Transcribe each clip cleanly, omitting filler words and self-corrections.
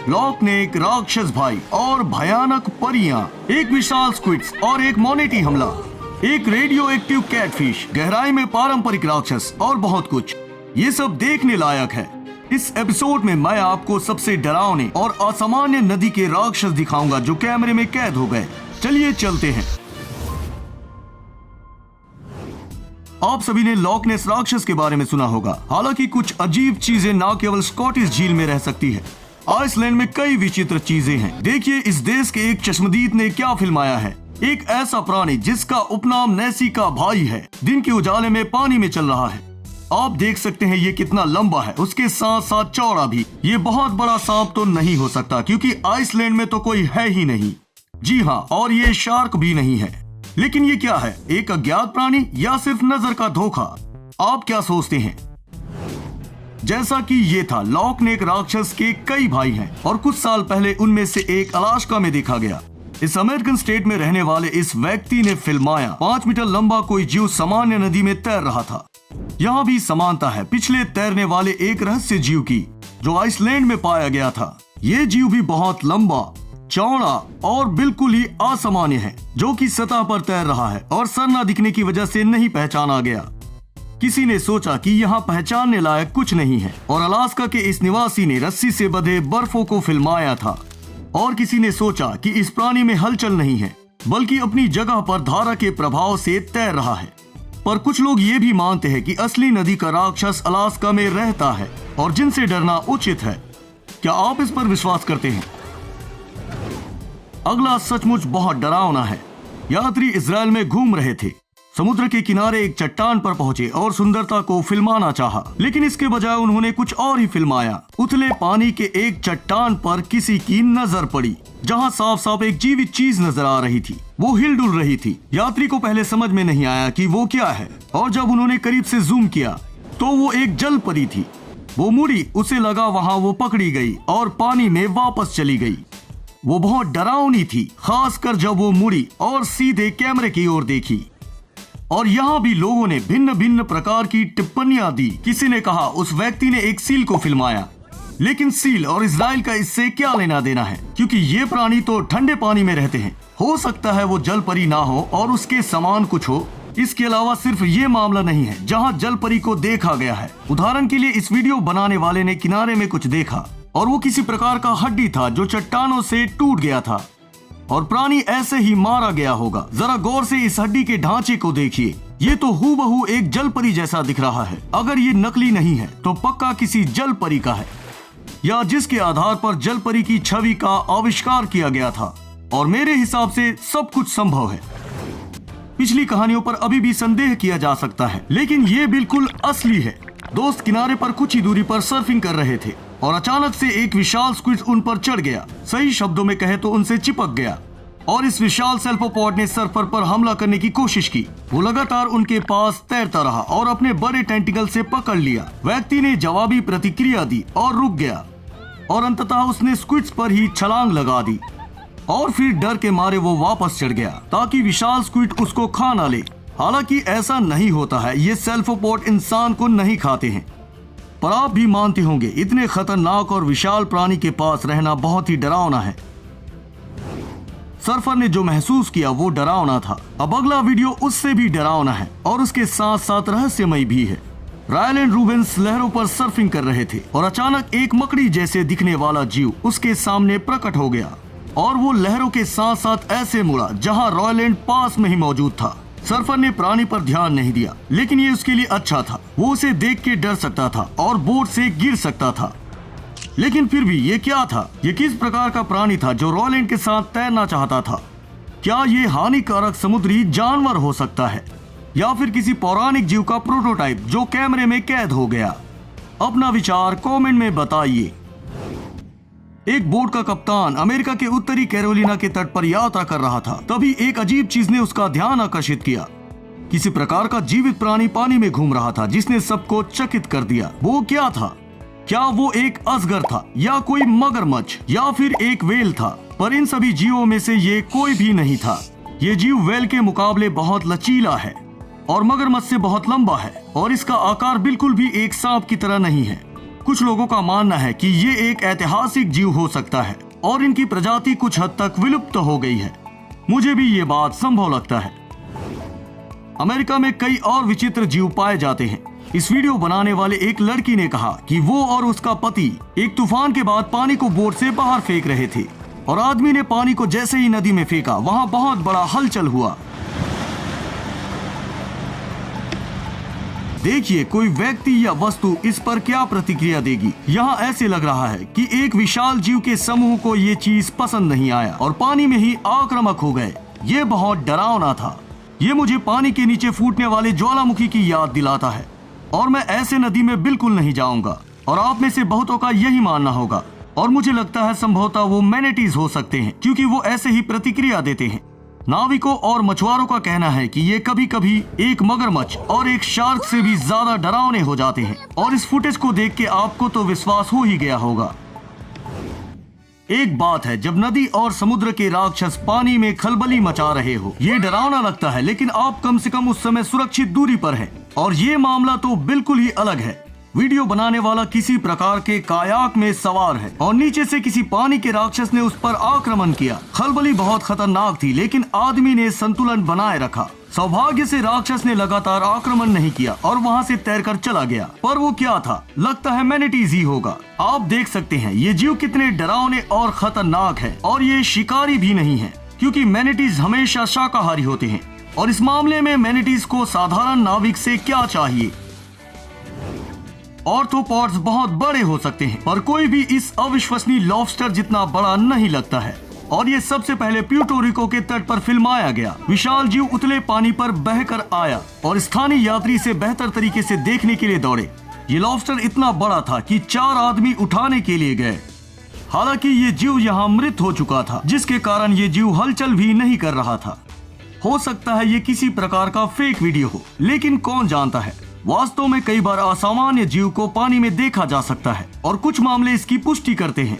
Lock ने एक राक्षस भाई और भयानक परियां, एक विशाल स्क्विड्स और एक मोनेटी हमला, एक रेडियो एक्टिव कैटफिश, गहराई में पारंपरिक राक्षस और बहुत कुछ। ये सब देखने लायक है। इस एपिसोड में मैं आपको सबसे डरावने और असामान्य नदी के राक्षस दिखाऊंगा जो कैमरे में कैद हो गए। चलिए चलते हैं। आप सभी ने लॉक नेस राक्षस के बारे में सुना होगा। हालांकि कुछ अजीब चीजें न केवल स्कॉटिश झील में रह सकती है, आइसलैंड में कई विचित्र चीजें हैं। देखिए इस देश के एक चश्मदीद ने क्या फिल्माया है। एक ऐसा प्राणी जिसका उपनाम नेसी का भाई है, दिन के उजाले में पानी में चल रहा है। आप देख सकते हैं ये कितना लंबा है, उसके साथ साथ चौड़ा भी। ये बहुत बड़ा सांप तो नहीं हो सकता क्योंकि आइसलैंड में तो कोई है ही नहीं। जी हाँ, और ये शार्क भी नहीं है। लेकिन ये क्या है, एक अज्ञात प्राणी या सिर्फ नजर का धोखा? आप क्या सोचते हैं? जैसा कि ये था, लॉक नेक राक्षस के कई भाई हैं और कुछ साल पहले उनमें से एक अलास्का में देखा गया। इस अमेरिकन स्टेट में रहने वाले इस व्यक्ति ने फिल्माया 5 मीटर लंबा कोई जीव सामान्य नदी में तैर रहा था। यहाँ भी समानता है पिछले तैरने वाले एक रहस्य जीव की जो आइसलैंड में पाया गया था। ये जीव भी बहुत लंबा, चौड़ा और बिल्कुल ही असामान्य है, जो कि सतह पर तैर रहा है और सर न दिखने की वजह से नहीं पहचाना गया। किसी ने सोचा कि यहाँ पहचानने लायक कुछ नहीं है और अलास्का के इस निवासी ने रस्सी से बंधे बर्फों को फिल्माया था। और किसी ने सोचा कि इस प्राणी में हलचल नहीं है बल्कि अपनी जगह पर धारा के प्रभाव से तैर रहा है। पर कुछ लोग ये भी मानते हैं कि असली नदी का राक्षस अलास्का में रहता है और जिनसे डरना उचित है। क्या आप इस पर विश्वास करते हैं? अगला सचमुच बहुत डरावना है। यात्री इजराइल में घूम रहे थे, समुद्र के किनारे एक चट्टान पर पहुंचे और सुंदरता को फिल्माना चाहा, लेकिन इसके बजाय उन्होंने कुछ और ही फिल्माया। उथले पानी के एक चट्टान पर किसी की नजर पड़ी जहां साफ साफ एक जीवित चीज नजर आ रही थी। वो हिलडुल रही थी। यात्री को पहले समझ में नहीं आया कि वो क्या है और जब उन्होंने करीब से जूम किया तो वो एक जल परी थी। वो मुड़ी, उसे लगा वहां वो पकड़ी गई और पानी में वापस चली गई। वो बहुत डरावनी थी, खासकर जब वो मुड़ी और सीधे कैमरे की ओर देखी। और यहाँ भी लोगों ने भिन्न भिन्न प्रकार की टिप्पणियां दी। किसी ने कहा उस व्यक्ति ने एक सील को फिल्माया, लेकिन सील और इजराइल का इससे क्या लेना देना है, क्योंकि ये प्राणी तो ठंडे पानी में रहते हैं। हो सकता है वो जल परी ना हो और उसके समान कुछ हो। इसके अलावा सिर्फ ये मामला नहीं है जहाँ जल परी को देखा गया है। उदाहरण के लिए इस वीडियो बनाने वाले ने किनारे में कुछ देखा और वो किसी प्रकार का हड्डी था जो चट्टानों से टूट गया था और प्राणी ऐसे ही मारा गया होगा। जरा गौर से इस हड्डी के ढांचे को देखिए, ये तो हूबहू एक जल परी जैसा दिख रहा है। अगर ये नकली नहीं है तो पक्का किसी जल परी का है या जिसके आधार पर जल परी की छवि का आविष्कार किया गया था। और मेरे हिसाब से सब कुछ संभव है। पिछली कहानियों पर अभी भी संदेह किया जा सकता है, लेकिन ये बिल्कुल असली है। दोस्त किनारे पर कुछ ही दूरी पर सर्फिंग कर रहे थे और अचानक से एक विशाल स्क्विड उन पर चढ़ गया। सही शब्दों में कहे तो उनसे चिपक गया और इस विशाल सेल्फोपॉड ने सर्फर पर हमला करने की कोशिश की। वो लगातार उनके पास तैरता रहा और अपने बड़े टेंटिकल से पकड़ लिया। व्यक्ति ने जवाबी प्रतिक्रिया दी और रुक गया और अंततः उसने स्क्विड्स पर ही छलांग लगा दी और फिर डर के मारे वो वापस चढ़ गया ताकि विशाल स्क्विड उसको खा ना ले। हालांकि ऐसा नहीं होता है, ये सेल्फोपॉड इंसान को नहीं खाते हैं। पर आप भी मानते होंगे इतने खतरनाक और विशाल प्राणी के पास रहना बहुत ही डरावना है। सर्फर ने जो महसूस किया वो डरावना था। अब अगला वीडियो उससे भी डरावना है और उसके साथ साथ रहस्यमय भी है। रायलन रूबेंस लहरों पर सर्फिंग कर रहे थे और अचानक एक मकड़ी जैसे दिखने वाला जीव उसके सामने प्रकट हो गया और वो लहरों के साथ साथ ऐसे मुड़ा जहां रॉयलैंड पास में ही मौजूद था। सर्फर ने प्राणी पर ध्यान नहीं दिया, लेकिन ये उसके लिए अच्छा था। वो उसे देख के डर सकता था और बोट से गिर सकता था। लेकिन फिर भी ये क्या था? ये किस प्रकार का प्राणी था जो रॉयलैंड के साथ तैरना चाहता था? क्या ये हानिकारक समुद्री जानवर हो सकता है या फिर किसी पौराणिक जीव का प्रोटोटाइप जो कैमरे में कैद हो गया? अपना विचार कमेंट में बताइए। एक बोट का कप्तान अमेरिका के उत्तरी कैरोलिना के तट पर यात्रा कर रहा था। तभी एक अजीब चीज ने उसका ध्यान आकर्षित किया। किसी प्रकार का जीवित प्राणी पानी में घूम रहा था जिसने सबको चकित कर दिया। वो क्या था? क्या वो एक अजगर था या कोई मगरमच्छ या फिर एक व्हेल था? पर इन सभी जीवों में से ये कोई भी नहीं था। ये जीव व्हेल के मुकाबले बहुत लचीला है और मगरमच्छ से बहुत लंबा है और इसका आकार बिल्कुल भी एक सांप की तरह नहीं है। कुछ लोगों का मानना है कि ये एक ऐतिहासिक जीव हो सकता है और इनकी प्रजाति कुछ हद तक विलुप्त हो गई है। मुझे भी ये बात संभव लगता है। अमेरिका में कई और विचित्र जीव पाए जाते हैं। इस वीडियो बनाने वाले एक लड़की ने कहा कि वो और उसका पति एक तूफान के बाद पानी को बोट से बाहर फेंक रहे थे और आदमी ने पानी को जैसे ही नदी में फेंका, वहां बहुत बड़ा हलचल हुआ। देखिए कोई व्यक्ति या वस्तु इस पर क्या प्रतिक्रिया देगी। यहाँ ऐसे लग रहा है कि एक विशाल जीव के समूह को ये चीज पसंद नहीं आया और पानी में ही आक्रामक हो गए। ये बहुत डरावना था। ये मुझे पानी के नीचे फूटने वाले ज्वालामुखी की याद दिलाता है और मैं ऐसे नदी में बिल्कुल नहीं जाऊंगा। और आप में से बहुतों का यही मानना होगा और मुझे लगता है संभवतः वो मैनेटीज हो सकते हैं क्योंकि वो ऐसे ही प्रतिक्रिया देते हैं। नाविकों और मछुआरों का कहना है कि ये कभी कभी एक मगरमच्छ और एक शार्क से भी ज्यादा डरावने हो जाते हैं और इस फुटेज को देख के आपको तो विश्वास हो ही गया होगा। एक बात है, जब नदी और समुद्र के राक्षस पानी में खलबली मचा रहे हो, ये डरावना लगता है, लेकिन आप कम से कम उस समय सुरक्षित दूरी पर हैं और ये मामला तो बिल्कुल ही अलग है। वीडियो बनाने वाला किसी प्रकार के कायाक में सवार है और नीचे से किसी पानी के राक्षस ने उस पर आक्रमण किया। खलबली बहुत खतरनाक थी, लेकिन आदमी ने संतुलन बनाए रखा। सौभाग्य से राक्षस ने लगातार आक्रमण नहीं किया और वहां से तैरकर चला गया। पर वो क्या था? लगता है मैनेटीज ही होगा। आप देख सकते हैं ये जीव कितने डरावने और खतरनाक है और ये शिकारी भी नहीं है क्योंकि मैनेटीज हमेशा शाकाहारी होते हैं। और इस मामले में मैनेटीज को साधारण नाविक से क्या चाहिए? ऑर्थ्रोपॉड्स बहुत बड़े हो सकते हैं पर कोई भी इस अविश्वसनीय लॉबस्टर जितना बड़ा नहीं लगता है। और ये सबसे पहले प्यूर्टो रिको के तट पर फिल्माया गया। विशाल जीव उतले पानी पर बहकर आया और स्थानीय यात्री से बेहतर तरीके से देखने के लिए दौड़े। ये लॉबस्टर इतना बड़ा था कि 4 आदमी उठाने के लिए गए। हालांकि ये जीव यहाँ मृत हो चुका था, जिसके कारण ये जीव हलचल भी नहीं कर रहा था। हो सकता है ये किसी प्रकार का फेक वीडियो हो, लेकिन कौन जानता है। वास्तव में कई बार असामान्य जीव को पानी में देखा जा सकता है और कुछ मामले इसकी पुष्टि करते हैं।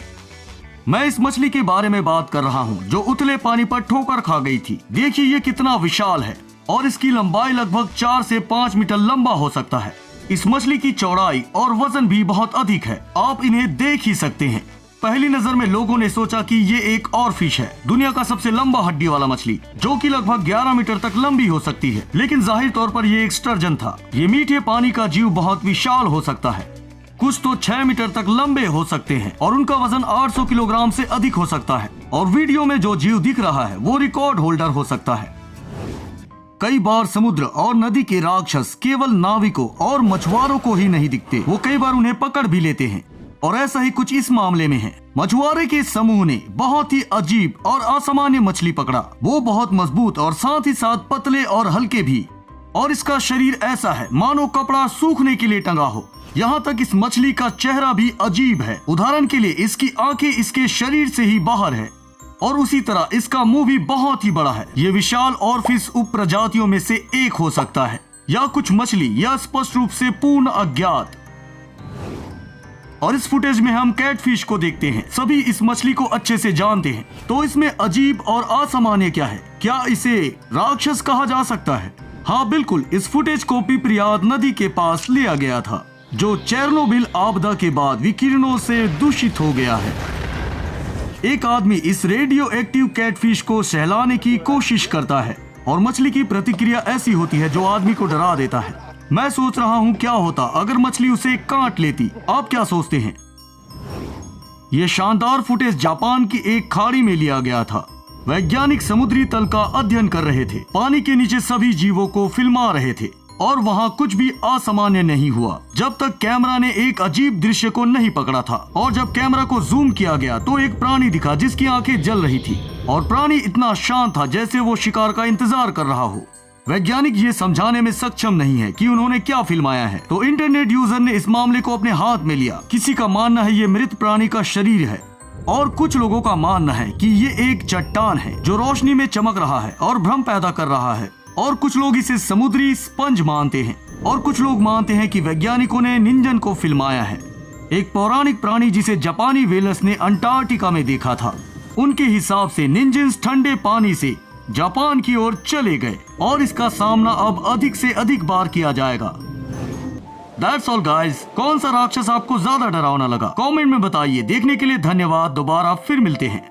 मैं इस मछली के बारे में बात कर रहा हूँ जो उतले पानी पर ठोकर खा गई थी। देखिए ये कितना विशाल है और इसकी लंबाई लगभग 4 से 5 मीटर लंबा हो सकता है। इस मछली की चौड़ाई और वजन भी बहुत अधिक है। आप इन्हें देख ही सकते हैं। पहली नजर में लोगों ने सोचा कि ये एक और फिश है, दुनिया का सबसे लंबा हड्डी वाला मछली, जो कि लगभग 11 मीटर तक लंबी हो सकती है। लेकिन जाहिर तौर पर ये एक स्टर्जन था। ये मीठे पानी का जीव बहुत विशाल हो सकता है। कुछ तो 6 मीटर तक लंबे हो सकते हैं और उनका वजन 800 किलोग्राम से अधिक हो सकता है। और वीडियो में जो जीव दिख रहा है वो रिकॉर्ड होल्डर हो सकता है। कई बार समुद्र और नदी के राक्षस केवल नाविकों और मछुआरों को ही नहीं दिखते, वो कई बार उन्हें पकड़ भी लेते हैं। और ऐसा ही कुछ इस मामले में है। मछुआरे के समूह ने बहुत ही अजीब और असामान्य मछली पकड़ा। वो बहुत मजबूत और साथ ही साथ पतले और हल्के भी। और इसका शरीर ऐसा है मानो कपड़ा सूखने के लिए टंगा हो। यहाँ तक इस मछली का चेहरा भी अजीब है। उदाहरण के लिए इसकी आंखें इसके शरीर से ही बाहर है और उसी तरह इसका मुंह भी बहुत ही बड़ा है। ये विशाल और फिश उप प्रजातियों में से एक हो सकता है या कुछ मछली या स्पष्ट रूप से पूर्ण अज्ञात। और इस फुटेज में हम कैटफिश को देखते हैं। सभी इस मछली को अच्छे से जानते हैं। तो इसमें अजीब और असामान्य क्या है? क्या इसे राक्षस कहा जा सकता है? हाँ बिल्कुल। इस फुटेज को पिपरियाद नदी के पास लिया गया था जो चेरनोबिल आपदा के बाद विकिरणों से दूषित हो गया है। एक आदमी इस रेडियो एक्टिव कैटफिश को सहलाने की कोशिश करता है और मछली की प्रतिक्रिया ऐसी होती है जो आदमी को डरा देता है। मैं सोच रहा हूँ क्या होता अगर मछली उसे काट लेती। आप क्या सोचते हैं? ये शानदार फुटेज जापान की एक खाड़ी में लिया गया था। वैज्ञानिक समुद्री तल का अध्ययन कर रहे थे, पानी के नीचे सभी जीवों को फिल्मा रहे थे और वहाँ कुछ भी असामान्य नहीं हुआ जब तक कैमरा ने एक अजीब दृश्य को नहीं पकड़ा था। और जब कैमरा को जूम किया गया तो एक प्राणी दिखा जिसकी आंखें जल रही थी और प्राणी इतना शांत था जैसे वो शिकार का इंतजार कर रहा हो। वैज्ञानिक ये समझाने में सक्षम नहीं है कि उन्होंने क्या फिल्माया है, तो इंटरनेट यूजर ने इस मामले को अपने हाथ में लिया। किसी का मानना है ये मृत प्राणी का शरीर है और कुछ लोगों का मानना है कि ये एक चट्टान है जो रोशनी में चमक रहा है और भ्रम पैदा कर रहा है। और कुछ लोग इसे समुद्री स्पंज मानते हैं और कुछ लोग मानते हैं कि वैज्ञानिकों ने निंजन को फिल्माया है, एक पौराणिक प्राणी जिसे जापानी व्हेलर्स ने अंटार्कटिका में देखा था। उनके हिसाब से निंजन्स ठंडे पानी से जापान की ओर चले गए और इसका सामना अब अधिक से अधिक बार किया जाएगा। That's all guys. कौन सा राक्षस आपको ज्यादा डरावना लगा कमेंट में बताइए। देखने के लिए धन्यवाद। दोबारा फिर मिलते हैं।